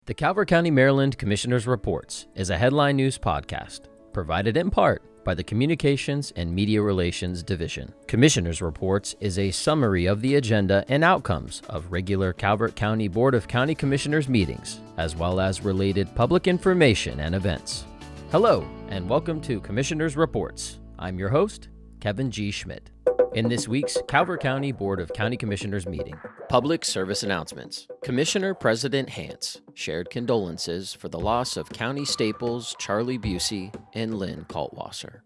The Calvert County, Maryland Commissioners' Reports is a headline news podcast provided in part by the Communications and Media Relations Division. Commissioners' Reports is a summary of the agenda and outcomes of regular Calvert County Board of County Commissioners meetings, as well as related public information and events. Hello, and welcome to Commissioners' Reports. I'm your host, Kevin G. Schmidt. In this week's Calvert County Board of County Commissioners meeting, public service announcements. Commissioner President Hance shared condolences for the loss of County Staples Charlie Busey and Lynn Kaltwasser.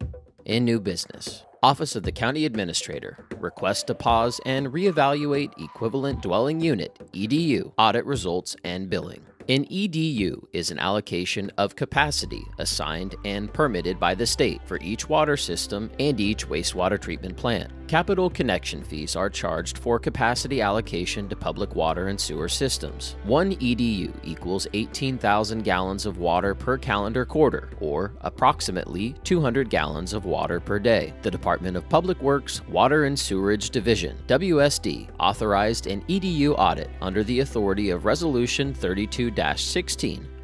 In new business, Office of the County Administrator requests to pause and reevaluate Equivalent Dwelling Unit (EDU) audit results and billing. An EDU is an allocation of capacity assigned and permitted by the state for each water system and each wastewater treatment plant. Capital connection fees are charged for capacity allocation to public water and sewer systems. One EDU equals 18,000 gallons of water per calendar quarter, or approximately 200 gallons of water per day. The Department of Public Works Water and Sewerage Division, WSD, authorized an EDU audit under the authority of Resolution 32-16,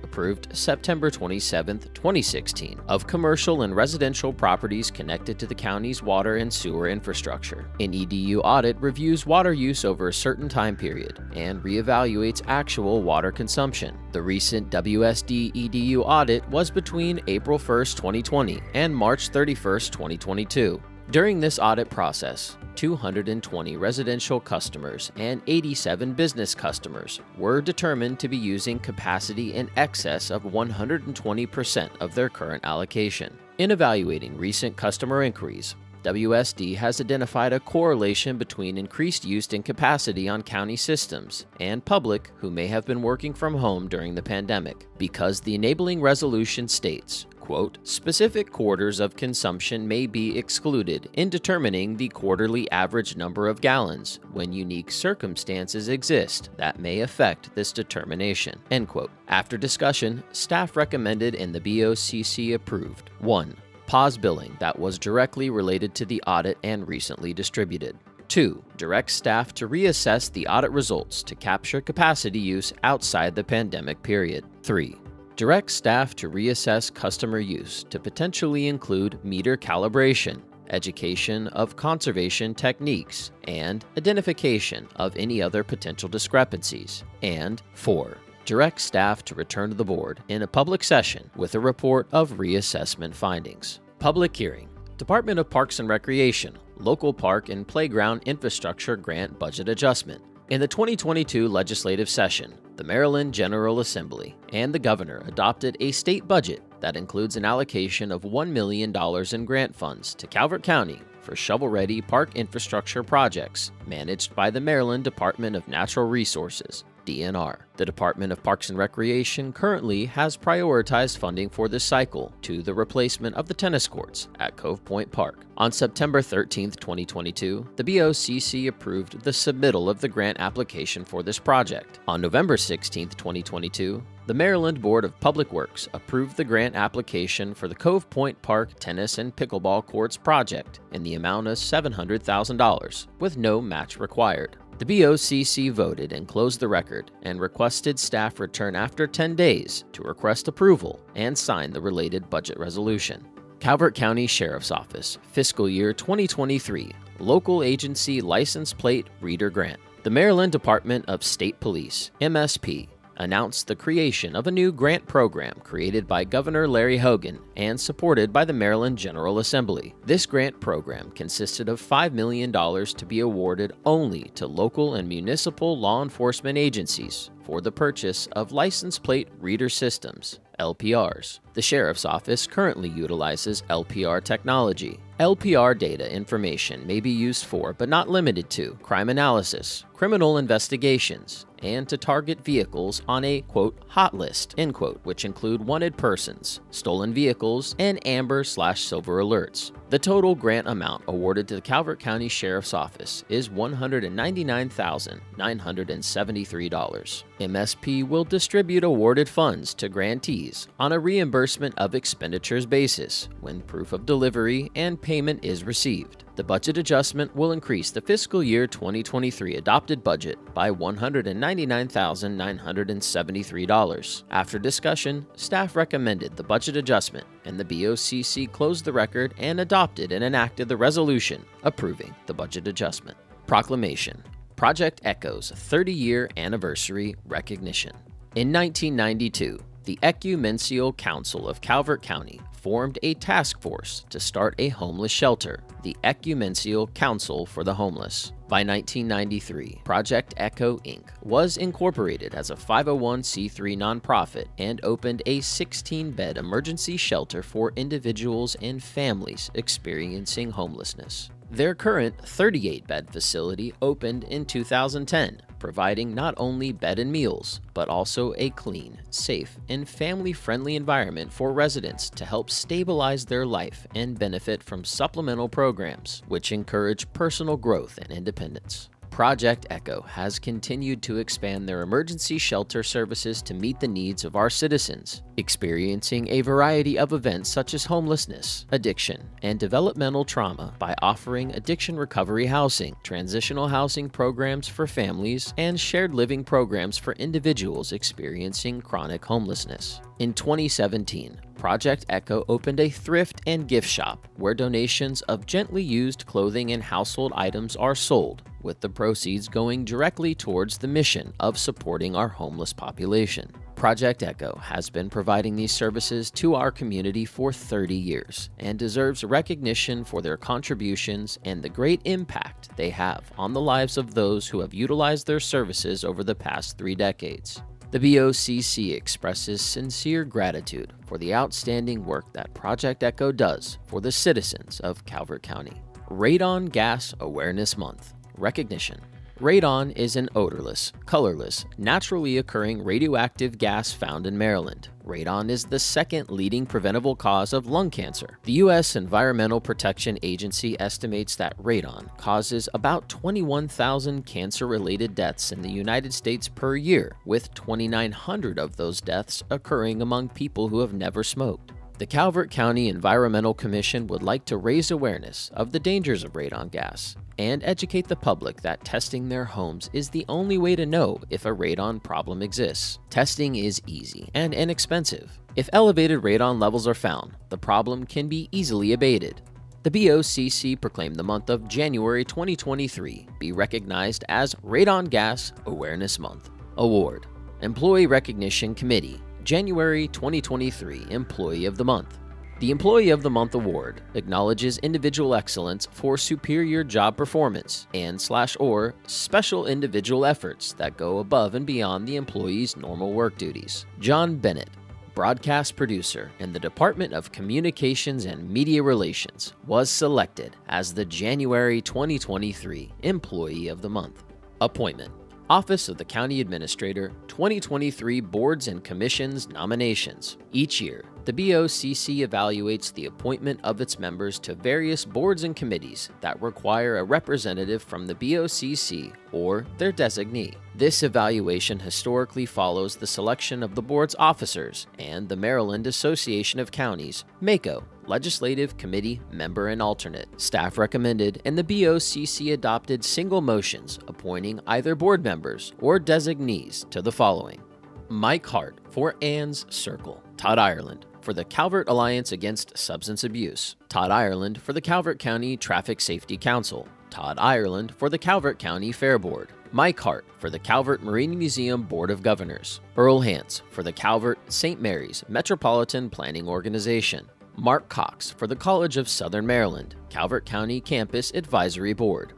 approved September 27, 2016, of commercial and residential properties connected to the county's water and sewer infrastructure. An EDU audit reviews water use over a certain time period and reevaluates actual water consumption. The recent WSD EDU audit was between April 1, 2020 and March 31, 2022. During this audit process, 220 residential customers and 87 business customers were determined to be using capacity in excess of 120% of their current allocation. In evaluating recent customer inquiries, WSD has identified a correlation between increased use and capacity on county systems and public who may have been working from home during the pandemic, because the enabling resolution states, quote, specific quarters of consumption may be excluded in determining the quarterly average number of gallons when unique circumstances exist that may affect this determination, end quote. After discussion, staff recommended and the BOCC approved: 1. Pause billing that was directly related to the audit and recently distributed. 2. Direct staff to reassess the audit results to capture capacity use outside the pandemic period. 3. Direct staff to reassess customer use to potentially include meter calibration, education of conservation techniques, and identification of any other potential discrepancies. And 4. Direct staff to return to the board in a public session with a report of reassessment findings. Public hearing. Department of Parks and Recreation, Local Park and Playground Infrastructure Grant Budget Adjustment. In the 2022 legislative session, the Maryland General Assembly and the Governor adopted a state budget that includes an allocation of $1 million in grant funds to Calvert County for shovel-ready park infrastructure projects managed by the Maryland Department of Natural Resources, DNR. The Department of Parks and Recreation currently has prioritized funding for this cycle to the replacement of the tennis courts at Cove Point Park. On September 13, 2022, the BOCC approved the submittal of the grant application for this project. On November 16, 2022, the Maryland Board of Public Works approved the grant application for the Cove Point Park Tennis and Pickleball Courts project in the amount of $700,000, with no match required. The BOCC voted and closed the record and requested staff return after 10 days to request approval and sign the related budget resolution. Calvert County Sheriff's Office, Fiscal Year 2023, Local Agency License Plate Reader Grant. The Maryland Department of State Police, MSP, announced the creation of a new grant program created by Governor Larry Hogan and supported by the Maryland General Assembly. This grant program consisted of $5 million to be awarded only to local and municipal law enforcement agencies for the purchase of license plate reader systems, LPRs. The Sheriff's Office currently utilizes LPR technology. LPR data information may be used for, but not limited to, crime analysis, criminal investigations, and to target vehicles on a, quote, hot list, end quote, which include wanted persons, stolen vehicles, and amber/silver alerts. The total grant amount awarded to the Calvert County Sheriff's Office is $199,973. MSP will distribute awarded funds to grantees on a reimbursement reimbursement of expenditures basis when proof of delivery and payment is received. The budget adjustment will increase the fiscal year 2023 adopted budget by $199,973. After discussion, staff recommended the budget adjustment, and the BOCC closed the record and adopted and enacted the resolution approving the budget adjustment. Proclamation. Project ECHO's 30-year anniversary recognition. In 1992, the Ecumencial Council of Calvert County formed a task force to start a homeless shelter, the Ecumencial Council for the Homeless. By 1993, Project ECHO, Inc. was incorporated as a 501c3 nonprofit and opened a 16-bed emergency shelter for individuals and families experiencing homelessness. Their current 38-bed facility opened in 2010, providing not only bed and meals, but also a clean, safe, and family-friendly environment for residents to help stabilize their life and benefit from supplemental programs, which encourage personal growth and independence. Project ECHO has continued to expand their emergency shelter services to meet the needs of our citizens, experiencing a variety of events such as homelessness, addiction, and developmental trauma by offering addiction recovery housing, transitional housing programs for families, and shared living programs for individuals experiencing chronic homelessness. In 2017, Project ECHO opened a thrift and gift shop where donations of gently used clothing and household items are sold, with the proceeds going directly towards the mission of supporting our homeless population. Project ECHO has been providing these services to our community for 30 years and deserves recognition for their contributions and the great impact they have on the lives of those who have utilized their services over the past 3 decades. The BOCC expresses sincere gratitude for the outstanding work that Project ECHO does for the citizens of Calvert County. Radon Gas Awareness Month. Recognition. Radon is an odorless, colorless, naturally occurring radioactive gas found in Maryland. Radon is the second leading preventable cause of lung cancer. The U.S. Environmental Protection Agency estimates that radon causes about 21,000 cancer-related deaths in the United States per year, with 2,900 of those deaths occurring among people who have never smoked. The Calvert County Environmental Commission would like to raise awareness of the dangers of radon gas and educate the public that testing their homes is the only way to know if a radon problem exists. Testing is easy and inexpensive. If elevated radon levels are found, the problem can be easily abated. The BOCC proclaimed the month of January 2023 be recognized as Radon Gas Awareness Month. Award. Employee Recognition Committee, January 2023 Employee of the Month. The Employee of the Month Award acknowledges individual excellence for superior job performance and/or special individual efforts that go above and beyond the employee's normal work duties. John Bennett, broadcast producer in the Department of Communications and Media Relations, was selected as the January 2023 Employee of the Month. Appointment. Office of the County Administrator 2023 Boards and Commissions Nominations. Each year, the BOCC evaluates the appointment of its members to various boards and committees that require a representative from the BOCC or their designee. This evaluation historically follows the selection of the board's officers and the Maryland Association of Counties, MACO, Legislative Committee member and alternate. Staff recommended and the BOCC adopted single motions appointing either board members or designees to the following: Mike Hart for Ann's Circle, Todd Ireland for the Calvert Alliance Against Substance Abuse, Todd Ireland for the Calvert County Traffic Safety Council, Todd Ireland for the Calvert County Fair Board, Mike Hart for the Calvert Marine Museum Board of Governors, Earl Hance for the Calvert St. Mary's Metropolitan Planning Organization, Mark Cox for the College of Southern Maryland, Calvert County Campus Advisory Board,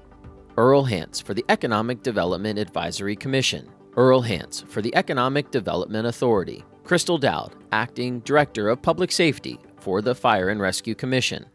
Earl Hance for the Economic Development Advisory Commission, Earl Hance for the Economic Development Authority, Crystal Dowd, Acting Director of Public Safety for the Fire and Rescue Commission,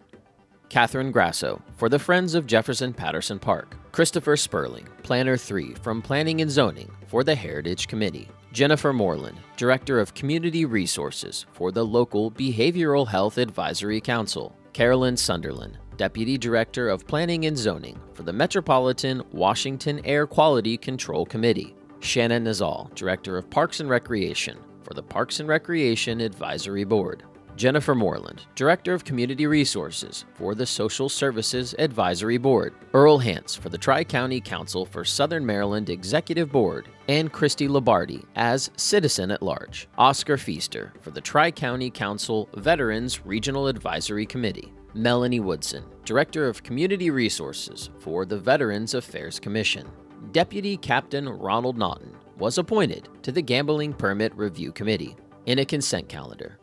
Catherine Grasso for the Friends of Jefferson Patterson Park, Christopher Sperling, Planner 3 from Planning and Zoning for the Heritage Committee, Jennifer Moreland, Director of Community Resources for the Local Behavioral Health Advisory Council, Carolyn Sunderland, Deputy Director of Planning and Zoning for the Metropolitan Washington Air Quality Control Committee, Shannon Nazal, Director of Parks and Recreation for the Parks and Recreation Advisory Board, Jennifer Moreland, Director of Community Resources for the Social Services Advisory Board, Earl Hance for the Tri-County Council for Southern Maryland Executive Board, and Christy Labardi as Citizen at Large, Oscar Feaster for the Tri-County Council Veterans Regional Advisory Committee, Melanie Woodson, Director of Community Resources for the Veterans Affairs Commission. Deputy Captain Ronald Naughton was appointed to the Gambling Permit Review Committee. In a consent calendar,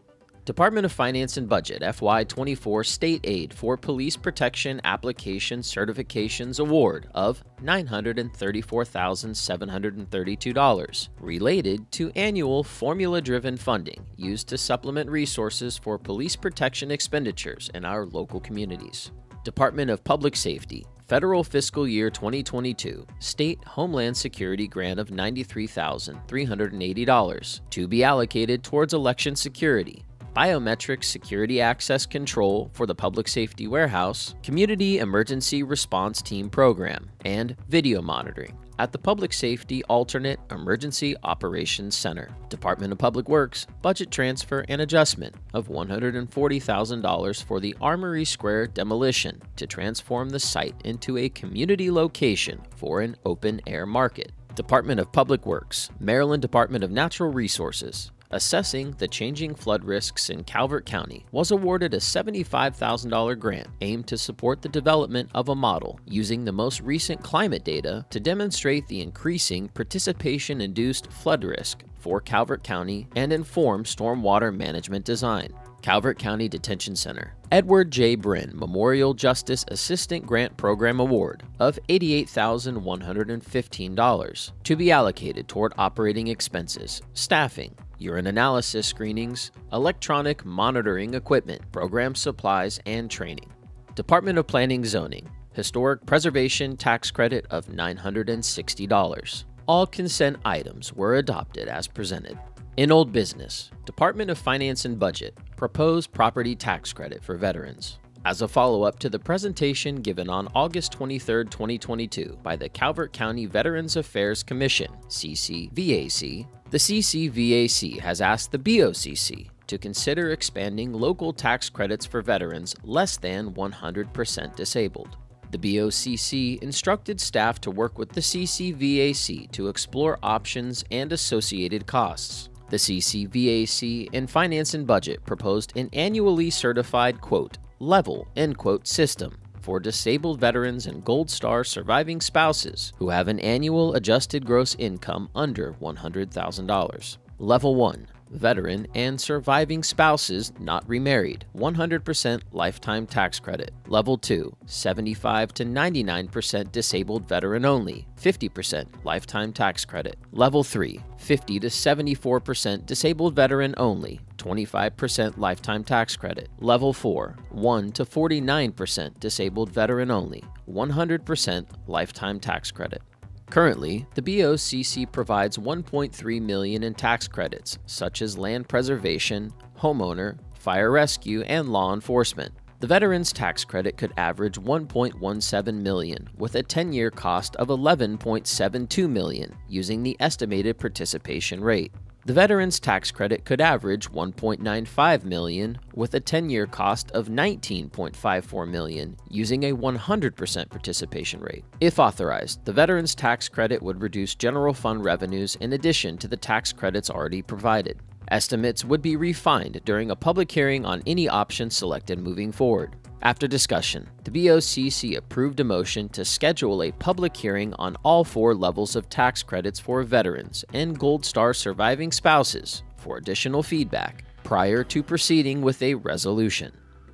Department of Finance and Budget FY24 State Aid for Police Protection Application Certifications Award of $934,732 related to annual formula-driven funding used to supplement resources for police protection expenditures in our local communities. Department of Public Safety Federal Fiscal Year 2022 State Homeland Security Grant of $93,380 to be allocated towards election security, biometric security access control for the Public Safety Warehouse, Community Emergency Response Team Program, and video monitoring at the Public Safety Alternate Emergency Operations Center. Department of Public Works budget transfer and adjustment of $140,000 for the Armory Square demolition to transform the site into a community location for an open-air market. Department of Public Works, Maryland Department of Natural Resources, assessing the changing flood risks in Calvert County, was awarded a $75,000 grant aimed to support the development of a model using the most recent climate data to demonstrate the increasing participation-induced flood risk for Calvert County and inform stormwater management design. Calvert County Detention Center, Edward J. Brin Memorial Justice Assistant Grant Program Award of $88,115 to be allocated toward operating expenses, staffing, urine analysis screenings, electronic monitoring equipment, program supplies, and training. Department of Planning Zoning, Historic Preservation Tax Credit of $960. All consent items were adopted as presented. In old business, Department of Finance and Budget, proposed property tax credit for veterans. As a follow-up to the presentation given on August 23, 2022 by the Calvert County Veterans Affairs Commission, CCVAC, the CCVAC has asked the BOCC to consider expanding local tax credits for veterans less than 100% disabled. The BOCC instructed staff to work with the CCVAC to explore options and associated costs. The CCVAC in Finance and Budget proposed an annually certified, quote, level, end quote, system for disabled veterans and Gold Star surviving spouses who have an annual adjusted gross income under $100,000. Level 1, veteran and surviving spouses not remarried, 100% lifetime tax credit. Level 2, 75 to 99% disabled veteran only, 50% lifetime tax credit. Level 3, 50 to 74% disabled veteran only, 25% lifetime tax credit. Level 4, 1 to 49% disabled veteran only, 100% lifetime tax credit. Currently, the BOCC provides $1.3 million in tax credits, such as land preservation, homeowner, fire rescue, and law enforcement. The Veterans Tax Credit could average $1.17 million, with a 10-year cost of $11.72 million, using the estimated participation rate. The Veterans Tax Credit could average $1.95 million, with a 10-year cost of $19.54 million, using a 100% participation rate. If authorized, the Veterans Tax Credit would reduce general fund revenues in addition to the tax credits already provided. Estimates would be refined during a public hearing on any option selected moving forward. After discussion, the BOCC approved a motion to schedule a public hearing on all 4 levels of tax credits for veterans and Gold Star surviving spouses for additional feedback prior to proceeding with a resolution.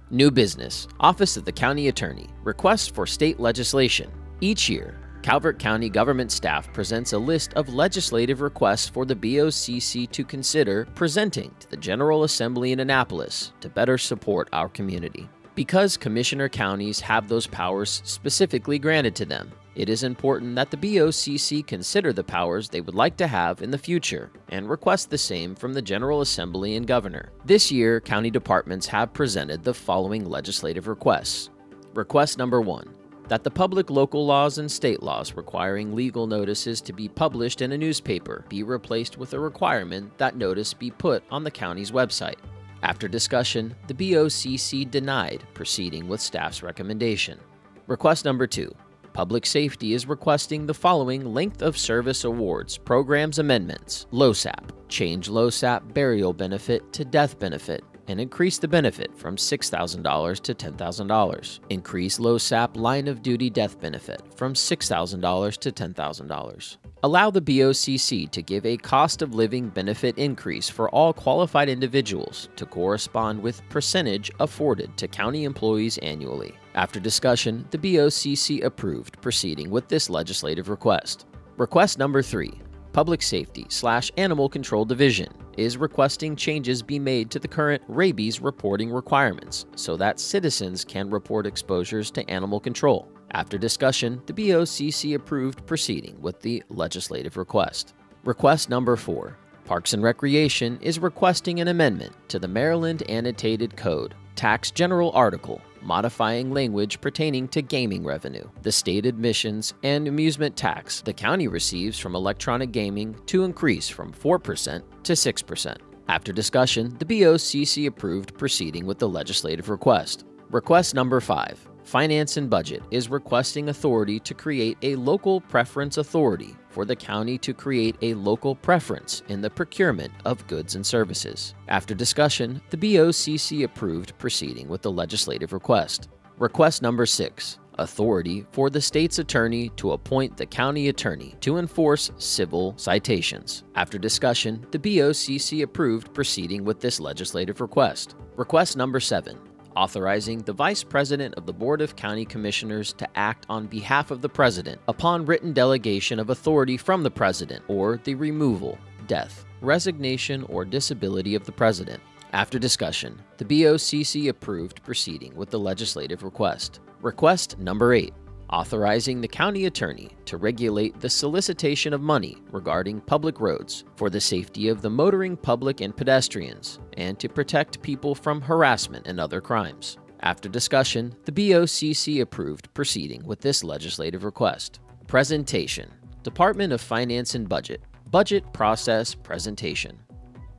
New business, Office of the County Attorney, request for state legislation. Each year, Calvert County Government staff presents a list of legislative requests for the BOCC to consider presenting to the General Assembly in Annapolis to better support our community. Because commissioner counties have those powers specifically granted to them, it is important that the BOCC consider the powers they would like to have in the future and request the same from the General Assembly and Governor. This year, county departments have presented the following legislative requests. Request number 1. That the public local laws and state laws requiring legal notices to be published in a newspaper be replaced with a requirement that notice be put on the county's website. After discussion, the BOCC denied proceeding with staff's recommendation. Request number 2. Public Safety is requesting the following Length of Service Awards Programs Amendments. LOSAP, change LOSAP burial benefit to death benefit and increase the benefit from $6,000 to $10,000. Increase LOSAP line of duty death benefit from $6,000 to $10,000. Allow the BOCC to give a cost of living benefit increase for all qualified individuals to correspond with percentage afforded to county employees annually. After discussion, the BOCC approved proceeding with this legislative request. Request number 3. Public Safety/Animal Control Division is requesting changes be made to the current rabies reporting requirements so that citizens can report exposures to animal control. After discussion, the BOCC approved proceeding with the legislative request. Request number 4. Parks and Recreation is requesting an amendment to the Maryland Annotated Code, Tax General Article, modifying language pertaining to gaming revenue, the state admissions and amusement tax the county receives from electronic gaming to increase from 4% to 6%. After discussion, the BOCC approved proceeding with the legislative request. Request number 5. Finance and Budget is requesting authority to create a local preference authority for the county to create a local preference in the procurement of goods and services. After discussion, the BOCC approved proceeding with the legislative request. Request number 6. Authority for the state's attorney to appoint the county attorney to enforce civil citations. After discussion, the BOCC approved proceeding with this legislative request. Request number 7. Authorizing the Vice President of the Board of County Commissioners to act on behalf of the President upon written delegation of authority from the President or the removal, death, resignation, or disability of the President. After discussion, the BOCC approved proceeding with the legislative request. Request number 8. Authorizing the county attorney to regulate the solicitation of money regarding public roads for the safety of the motoring public and pedestrians, and to protect people from harassment and other crimes. After discussion, the BOCC approved proceeding with this legislative request. Presentation. Department of Finance and Budget. Budget Process Presentation.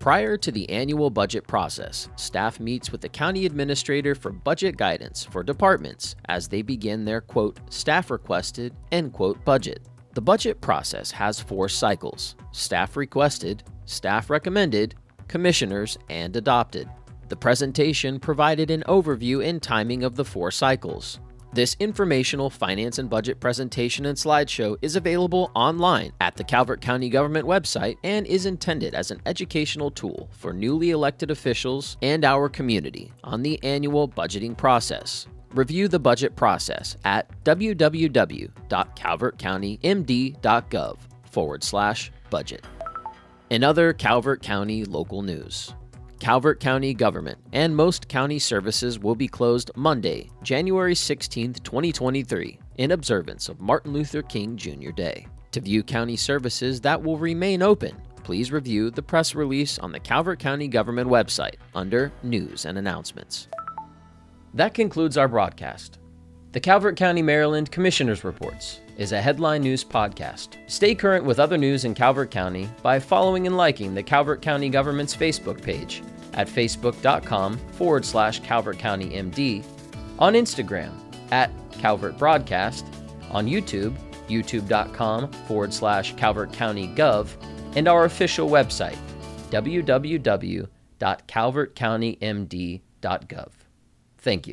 Prior to the annual budget process, staff meets with the county administrator for budget guidance for departments as they begin their, quote, staff requested, end quote, budget. The budget process has 4 cycles: staff requested, staff recommended, commissioners, and adopted. The presentation provided an overview and timing of the 4 cycles. This informational finance and budget presentation and slideshow is available online at the Calvert County Government website and is intended as an educational tool for newly elected officials and our community on the annual budgeting process. Review the budget process at www.calvertcountymd.gov/budget. In other Calvert County local news, Calvert County Government and most county services will be closed Monday, January 16, 2023, in observance of Martin Luther King Jr. Day. To view county services that will remain open, please review the press release on the Calvert County Government website under News and Announcements. That concludes our broadcast. The Calvert County, Maryland Commissioners Reports is a headline news podcast. Stay current with other news in Calvert County by following and liking the Calvert County Government's Facebook page at facebook.com/Calvert County MD, on Instagram at Calvert Broadcast, on YouTube, youtube.com/Calvert County Gov, and our official website, www.calvertcountymd.gov. Thank you.